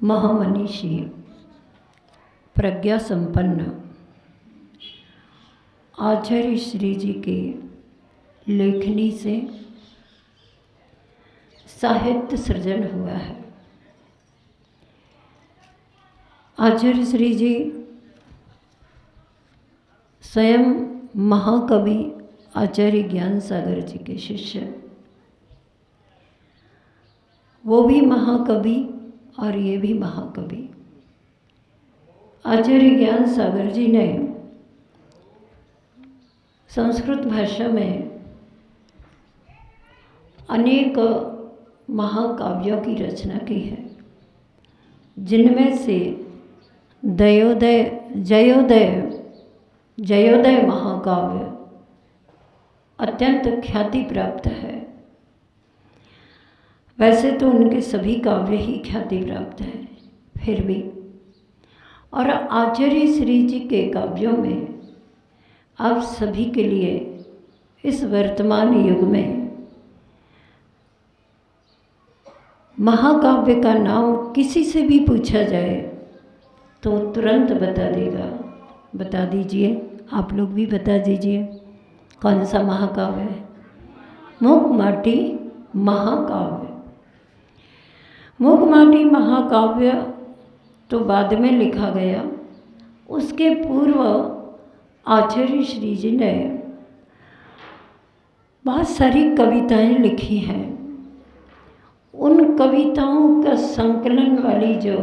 महामनीषी प्रज्ञा संपन्न आचार्य श्री जी के लेखनी से साहित्य सृजन हुआ है। आचार्य श्री जी स्वयं महाकवि आचार्य ज्ञान सागर जी के शिष्य, वो भी महाकवि और ये भी महाकवि। आचार्य ज्ञान सागर जी ने संस्कृत भाषा में अनेक महाकाव्यों की रचना की है, जिनमें से जयोदय महाकाव्य अत्यंत ख्याति प्राप्त है। वैसे तो उनके सभी काव्य ही ख्याति प्राप्त हैं, फिर भी और आचार्य श्री जी के काव्यों में आप सभी के लिए इस वर्तमान युग में महाकाव्य का नाम किसी से भी पूछा जाए तो तुरंत बता देगा। बता दीजिए, आप लोग भी बता दीजिए कौन सा महाकाव्य है। मूकमाटी महाकाव्य। मूकमाटी महाकाव्य तो बाद में लिखा गया, उसके पूर्व आचार्य श्री जी ने बहुत सारी कविताएं लिखी हैं। उन कविताओं का संकलन वाली जो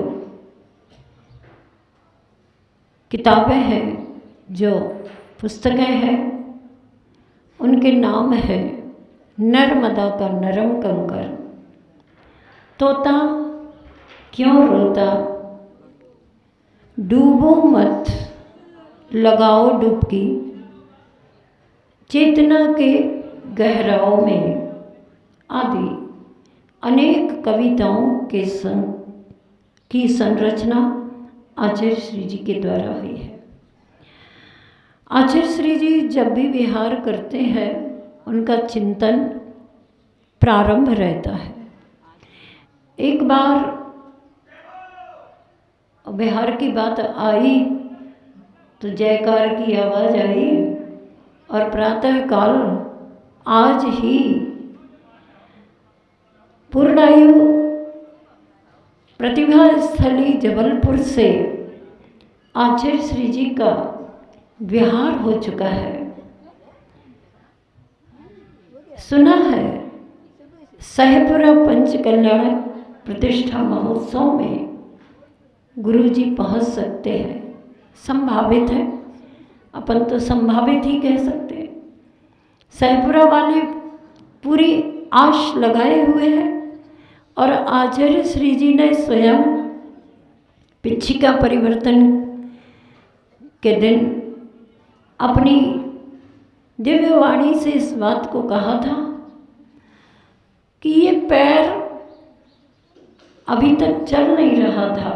किताबें हैं, जो पुस्तकें हैं, उनके नाम है नर्मदा का नरम कंकर, तोता क्यों रोता, डूबो मत लगाओ डुबकी, चेतना के गहराओं में आदि अनेक कविताओं के की संरचना आचार्य श्री जी के द्वारा हुई है। आचार्य श्री जी जब भी विहार करते हैं, उनका चिंतन प्रारंभ रहता है। एक बार विहार की बात आई तो जयकार की आवाज़ आई और प्रातःकाल आज ही पूर्णायु प्रतिभा स्थली जबलपुर से आचार्य श्री जी का विहार हो चुका है। सुना है सहपुरा पंच कल्याण प्रतिष्ठा महोत्सव में गुरु जी पहुँच सकते हैं। संभावित है, अपन तो संभावित ही कह सकते हैं। सहपुरा वाले पूरी आश लगाए हुए हैं और आचार्य श्री जी ने स्वयं पिछिका परिवर्तन के दिन अपनी दिव्य वाणी से इस बात को कहा था कि ये पैर अभी तक चल नहीं रहा था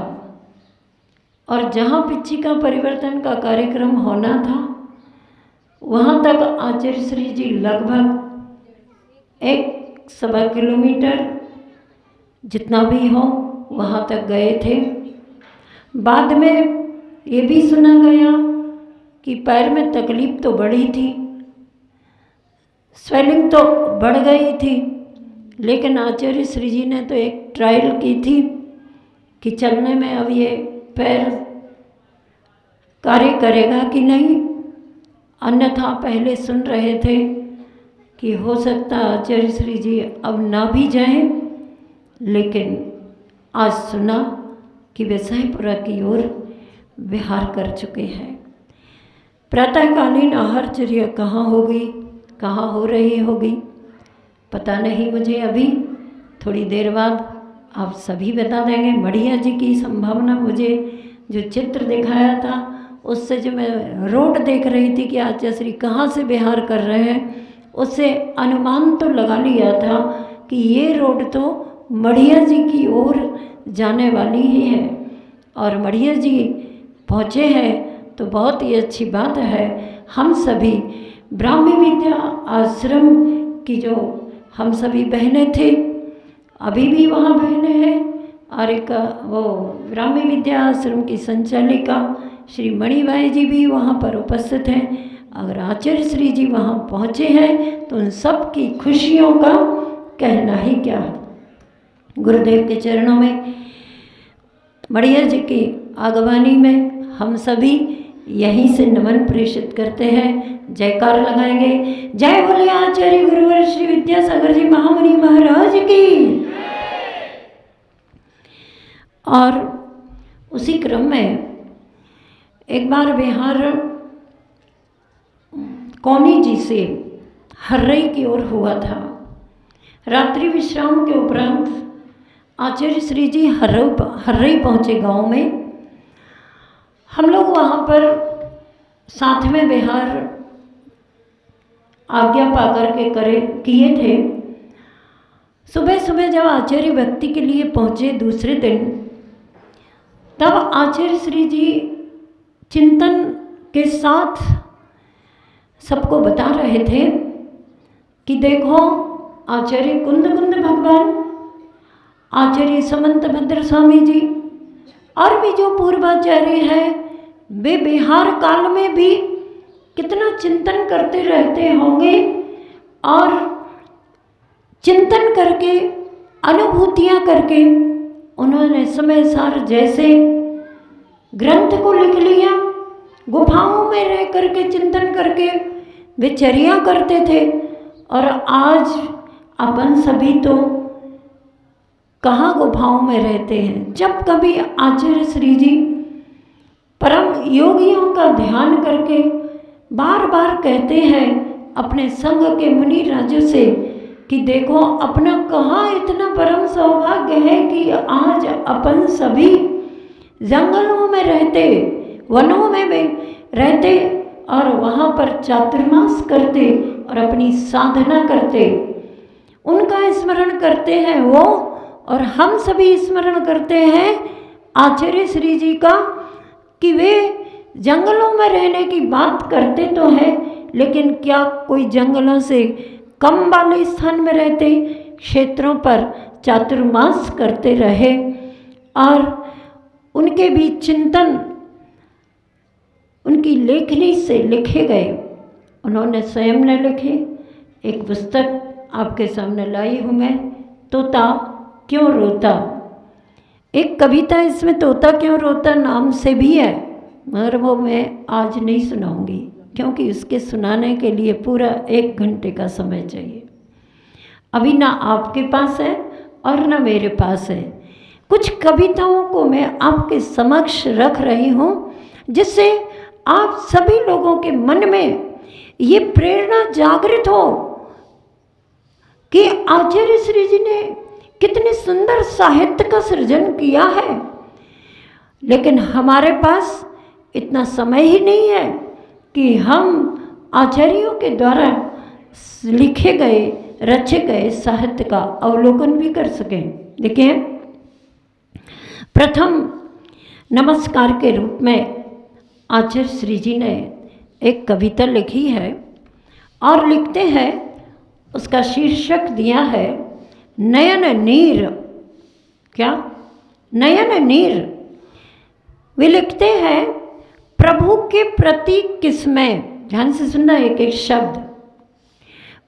और जहाँ पिछिका परिवर्तन का कार्यक्रम होना था वहाँ तक आचार्य श्री जी लगभग 1.25 किलोमीटर जितना भी हो वहाँ तक गए थे। बाद में ये भी सुना गया कि पैर में तकलीफ़ तो बढ़ी थी, स्वेलिंग तो बढ़ गई थी, लेकिन आचार्य श्री जी ने तो एक ट्रायल की थी कि चलने में अब ये पैर कार्य करेगा कि नहीं। अन्यथा पहले सुन रहे थे कि हो सकता आचार्य श्री जी अब ना भी जाएं, लेकिन आज सुना कि वे सहपुरा की ओर विहार कर चुके हैं। प्रातःकालीन आहारचर्या कहाँ होगी, कहाँ हो रही होगी पता नहीं मुझे। अभी थोड़ी देर बाद आप सभी बता देंगे। मढ़िया जी की संभावना, मुझे जो चित्र दिखाया था उससे जो मैं रोड देख रही थी कि आचार्य श्री कहाँ से विहार कर रहे हैं, उससे अनुमान तो लगा लिया था कि ये रोड तो मढ़िया जी की ओर जाने वाली ही है और मढ़िया जी पहुँचे हैं तो बहुत ही अच्छी बात है। हम सभी ब्राह्मी विद्या आश्रम की जो हम सभी बहनें थे, अभी भी वहाँ बहनें हैं, और एक वो ब्राह्मी विद्या आश्रम की संचालिका श्री मणिबाई जी भी वहाँ पर उपस्थित हैं। अगर आचार्य श्री जी वहाँ पहुँचे हैं तो उन सब की खुशियों का कहना ही क्या है। गुरुदेव के चरणों में मड़िया जी की आगवानी में हम सभी यहीं से नमन प्रेषित करते हैं। जयकार लगाएंगे। जय बोले आचार्य गुरुवर श्री विद्यासागर जी महामुनि महाराज की। और उसी क्रम में एक बार बिहार कौनी जी से हर्रई की ओर हुआ था। रात्रि विश्राम के उपरांत आचार्य श्री जी हर्रई पहुँचे गांव में। हम लोग वहाँ पर साथ में बिहार आज्ञा पाकर के किए थे। सुबह सुबह जब आचार्य भक्ति के लिए पहुँचे दूसरे दिन, तब आचार्य श्री जी चिंतन के साथ सबको बता रहे थे कि देखो आचार्य कुंद भगवान, आचार्य समंत भद्र स्वामी जी और भी जो पूर्वाचार्य हैं, वे बिहार काल में भी कितना चिंतन करते रहते होंगे और चिंतन करके अनुभूतियाँ करके उन्होंने समय सार जैसे ग्रंथ को लिख लिया। गुफाओं में रह करके चिंतन करके वे चर्या करते थे। और आज अपन सभी तो कहाँ गुफाओं में रहते हैं। जब कभी आचार्य श्री जी परम योगियों का ध्यान करके बार बार कहते हैं अपने संग के मुनि राजों से कि देखो अपना कहाँ इतना परम सौभाग्य है कि आज अपन सभी जंगलों में रहते, वनों में भी रहते और वहाँ पर चातुर्मास करते और अपनी साधना करते। उनका स्मरण करते हैं वो, और हम सभी स्मरण करते हैं आचार्य श्री जी का कि वे जंगलों में रहने की बात करते तो हैं, लेकिन क्या कोई जंगलों से कम वाले स्थान में रहते क्षेत्रों पर चातुर्मास करते रहे। और उनके भी चिंतन उनकी लेखनी से लिखे गए। उन्होंने स्वयं ने लिखे। एक पुस्तक आपके सामने लाई हूँ मैं, तोता क्यों रोता। एक कविता इसमें तोता क्यों रोता नाम से भी है, मगर वो मैं आज नहीं सुनाऊंगी क्योंकि उसके सुनाने के लिए पूरा 1 घंटे का समय चाहिए। अभी ना आपके पास है और ना मेरे पास है। कुछ कविताओं को मैं आपके समक्ष रख रही हूँ जिससे आप सभी लोगों के मन में ये प्रेरणा जागृत हो कि आचार्य श्री जी ने कितने सुंदर साहित्य का सृजन किया है। लेकिन हमारे पास इतना समय ही नहीं है कि हम आचार्यों के द्वारा लिखे गए रचे गए साहित्य का अवलोकन भी कर सकें। देखिए, प्रथम नमस्कार के रूप में आचार्य श्री जी ने एक कविता लिखी है और लिखते हैं, उसका शीर्षक दिया है नयन नीर। क्या? नयन नीर। वे लिखते हैं, प्रभु के प्रति किसमें, ध्यान से सुनना एक एक शब्द,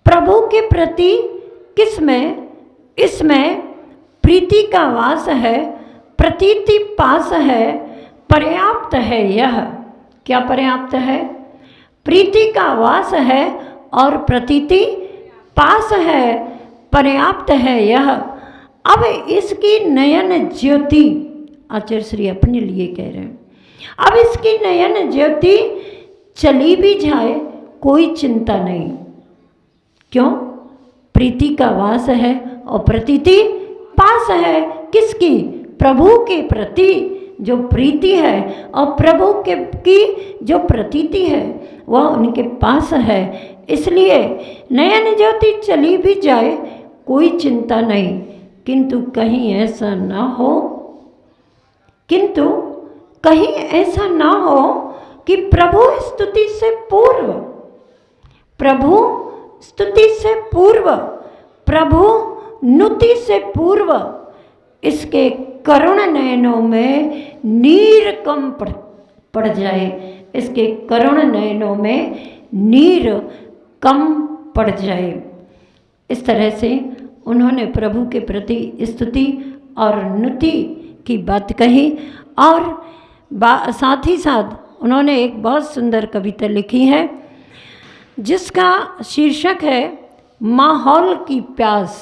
प्रभु के प्रति किसमें इसमें प्रीति का वास है, प्रतीति पास है, पर्याप्त है यह। क्या पर्याप्त है? प्रीति का वास है और प्रतीति पास है, पर्याप्त है यह। अब इसकी नयन ज्योति, आचार्य श्री अपने लिए कह रहे हैं, अब इसकी नयन ज्योति चली भी जाए कोई चिंता नहीं। क्यों? प्रीति का वास है और प्रतीति पास है। किसकी? प्रभु के प्रति जो प्रीति है और प्रभु के की जो प्रतीति है वह उनके पास है। इसलिए नयन ज्योति चली भी जाए कोई चिंता नहीं। किंतु कहीं ऐसा ना हो, किंतु कहीं ऐसा ना हो कि प्रभु स्तुति से पूर्व, प्रभु स्तुति से पूर्व, प्रभु नुति से पूर्व इसके करुण नयनों में नीर कम पड़ जाए, इसके करुण नयनों में नीर कम पड़ जाए। इस तरह से उन्होंने प्रभु के प्रति स्तुति और नुति की बात कही। और साथ ही साथ उन्होंने एक बहुत सुंदर कविता लिखी है जिसका शीर्षक है माहौल की प्यास।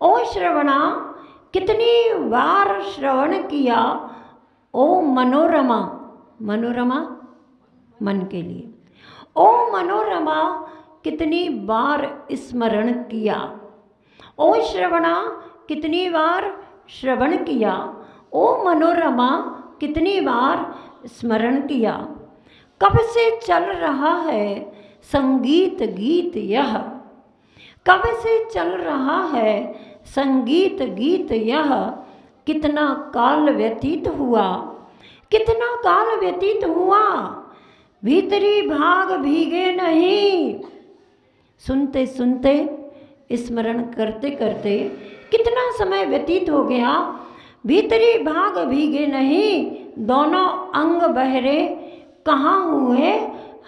ओ श्रवणा कितनी बार श्रवण किया, ओ मनोरमा, मनोरमा मन के लिए, ओ मनोरमा कितनी बार स्मरण किया, ओ श्रवणा कितनी बार श्रवण किया, ओ मनोरमा कितनी बार स्मरण किया। कब से चल रहा है संगीत गीत यह, कब से चल रहा है संगीत गीत यह, कितना काल व्यतीत हुआ, कितना काल व्यतीत हुआ, भीतरी भाग भीगे नहीं। सुनते सुनते स्मरण करते करते कितना समय व्यतीत हो गया, भीतरी भाग भीगे नहीं, दोनों अंग बहरे कहाँ हुए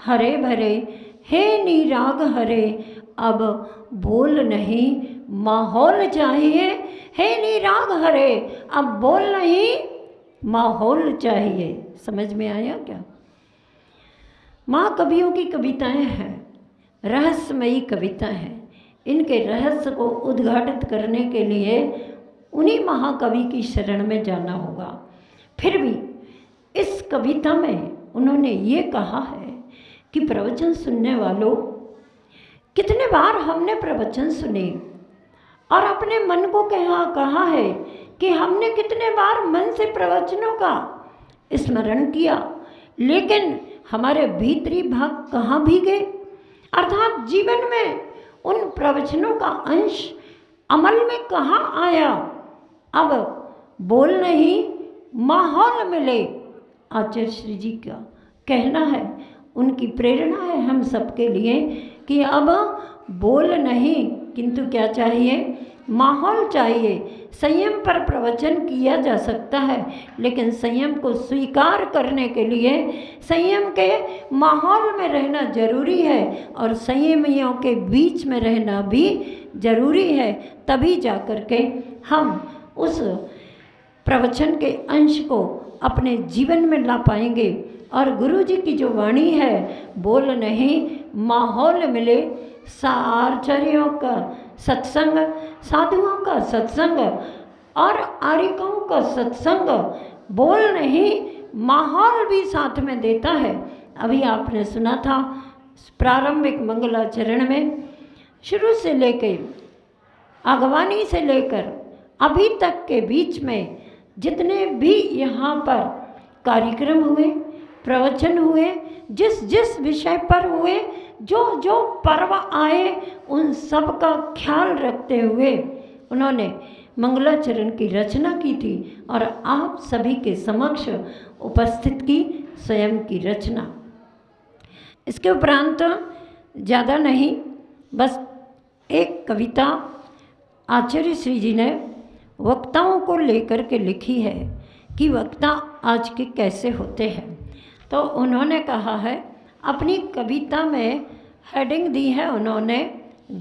हरे भरे, हे निराग हरे अब बोल नहीं माहौल चाहिए, हे निराग हरे अब बोल नहीं माहौल चाहिए। समझ में आया क्या? महाकवियों की कविताएं हैं, रहस्यमयी कविता है। इनके रहस्य को उद्घाटित करने के लिए उन्हीं महाकवि की शरण में जाना होगा। फिर भी इस कविता में उन्होंने ये कहा है कि प्रवचन सुनने वालों, कितने बार हमने प्रवचन सुने और अपने मन को कहा है कि हमने कितने बार मन से प्रवचनों का स्मरण किया, लेकिन हमारे भीतरी भाग कहाँ भीगे, अर्थात जीवन में उन प्रवचनों का अंश अमल में कहाँ आया। अब बोल नहीं माहौल मिले, आचार्य श्री जी का कहना है, उनकी प्रेरणा है हम सबके लिए कि अब बोल नहीं किंतु क्या चाहिए, माहौल चाहिए। संयम पर प्रवचन किया जा सकता है, लेकिन संयम को स्वीकार करने के लिए संयम के माहौल में रहना जरूरी है और संयमियों के बीच में रहना भी जरूरी है। तभी जाकर के हम उस प्रवचन के अंश को अपने जीवन में ला पाएंगे। और गुरु जी की जो वाणी है, बोल नहीं माहौल मिले, आचार्यों का सत्संग, साधुओं का सत्संग और आरिकों का सत्संग, बोल नहीं माहौल भी साथ में देता है। अभी आपने सुना था प्रारंभिक मंगलाचरण में, शुरू से लेकर अगवानी से लेकर अभी तक के बीच में जितने भी यहाँ पर कार्यक्रम हुए, प्रवचन हुए, जिस जिस विषय पर हुए, जो जो पर्व आए, उन सब का ख्याल रखते हुए उन्होंने मंगलाचरण की रचना की थी और आप सभी के समक्ष उपस्थित की स्वयं की रचना। इसके उपरांत ज़्यादा नहीं, बस एक कविता आचार्य श्री जी ने वक्ताओं को लेकर के लिखी है कि वक्ता आज के कैसे होते हैं। तो उन्होंने कहा है, अपनी कविता में हेडिंग दी है उन्होंने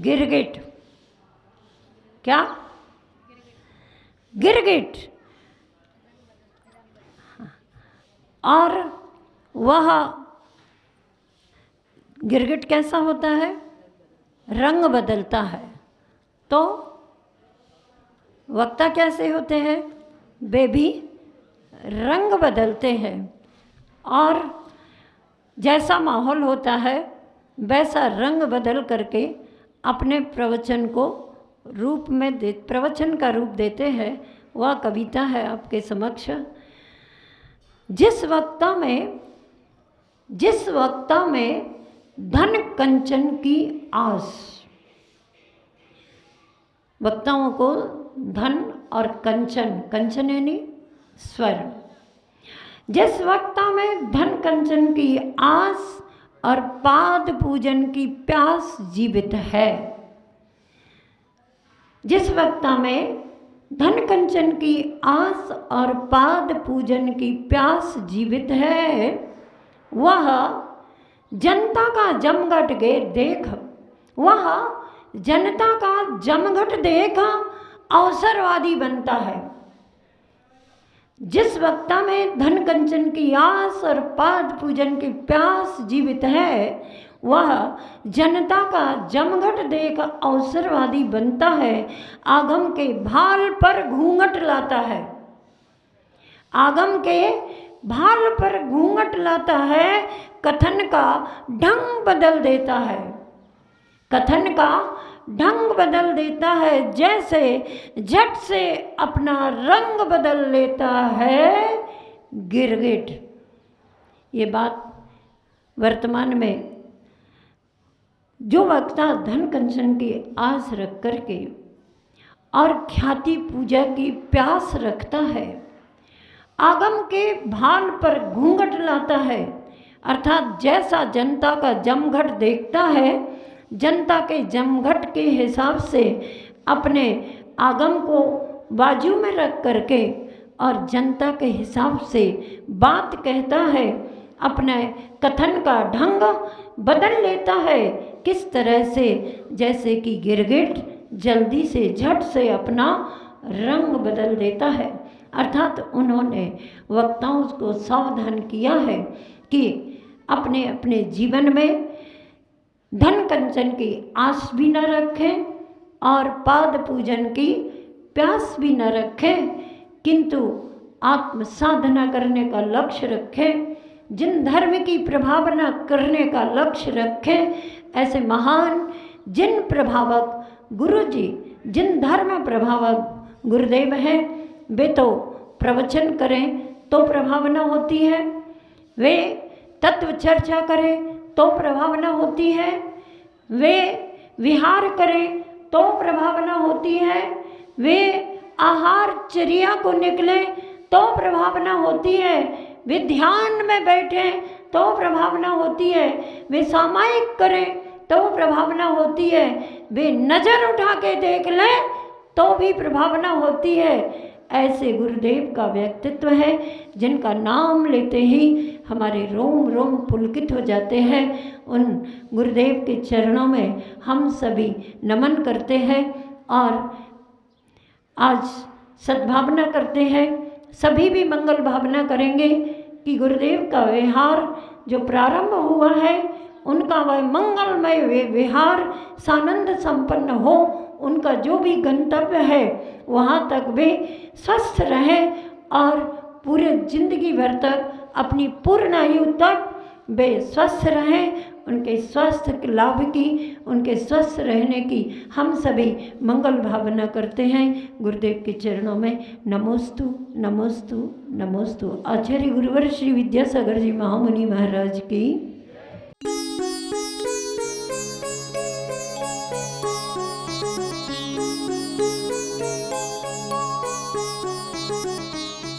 गिरगिट। क्या? गिरगिट। और वह गिरगिट कैसा होता है? रंग बदलता है। तो वक्ता कैसे होते हैं? वे भी रंग बदलते हैं और जैसा माहौल होता है वैसा रंग बदल करके अपने प्रवचन को प्रवचन का रूप देते हैं। वह कविता है आपके समक्ष। जिस वक्ता में धन कंचन की आस, वक्ताओं को धन और कंचन यानी स्वर्ण, जिस वक्ता में धन कंचन की आस और पाद पूजन की प्यास जीवित है, जिस वक्ता में धन कंचन की आस और पाद पूजन की प्यास जीवित है, वह जनता का जमघट देख, वह जनता का जमघट देख अवसरवादी बनता है। जिस वक्ता में धन कंचन की आस और पाद पूजन की प्यास जीवित है, वह जनता का जमघट देख अवसरवादी बनता है, आगम के भाल पर घूंघट लाता है। आगम के भाल पर घूंघट लाता है, कथन का ढंग बदल देता है। कथन का ढंग बदल देता है, जैसे झट से अपना रंग बदल लेता है गिरगिट। ये बात वर्तमान में जो वक्ता धन कंचन की आस रख करके और ख्याति पूजा की प्यास रखता है, आगम के भाल पर घूंघट लाता है, अर्थात जैसा जनता का जमघट देखता है, जनता के जमघट के हिसाब से अपने आगम को बाजू में रख करके और जनता के हिसाब से बात कहता है, अपने कथन का ढंग बदल लेता है। किस तरह से? जैसे कि गिरगिट जल्दी से झट से अपना रंग बदल देता है। अर्थात उन्होंने वक्ताओं को सावधान किया है कि अपने अपने जीवन में धन कंचन की आस भी न रखें और पाद पूजन की प्यास भी न रखें, किंतु आत्म साधना करने का लक्ष्य रखें, जिन धर्म की प्रभावना करने का लक्ष्य रखें। ऐसे महान जिन प्रभावक गुरु जी, जिन धर्म प्रभावक गुरुदेव हैं, वे तो प्रवचन करें तो प्रभावना होती है, वे तत्व चर्चा करें तो प्रभावना होती है, वे विहार करें तो प्रभावना होती है, वे आहार चर्या को निकलें तो प्रभावना होती है, वे ध्यान में बैठें तो प्रभावना होती है, वे सामायिक करें तो प्रभावना होती है, वे नज़र उठा के देख लें तो भी प्रभावना होती है। ऐसे गुरुदेव का व्यक्तित्व है जिनका नाम लेते ही हमारे रोम रोम पुलकित हो जाते हैं। उन गुरुदेव के चरणों में हम सभी नमन करते हैं और आज सद्भावना करते हैं। सभी भी मंगल भावना करेंगे कि गुरुदेव का विहार जो प्रारंभ हुआ है, उनका वह मंगलमय विहार सानंद संपन्न हो। उनका जो भी गंतव्य है वहाँ तक वे स्वस्थ रहें और पूरे जिंदगी भर तक, अपनी पूर्ण आयु तक वे स्वस्थ रहें। उनके स्वास्थ्य के लाभ की, उनके स्वस्थ रहने की हम सभी मंगल भावना करते हैं। गुरुदेव के चरणों में नमोस्तु नमोस्तु नमोस्तु। आचार्य गुरुवर श्री विद्यासागर जी महामुनि महाराज की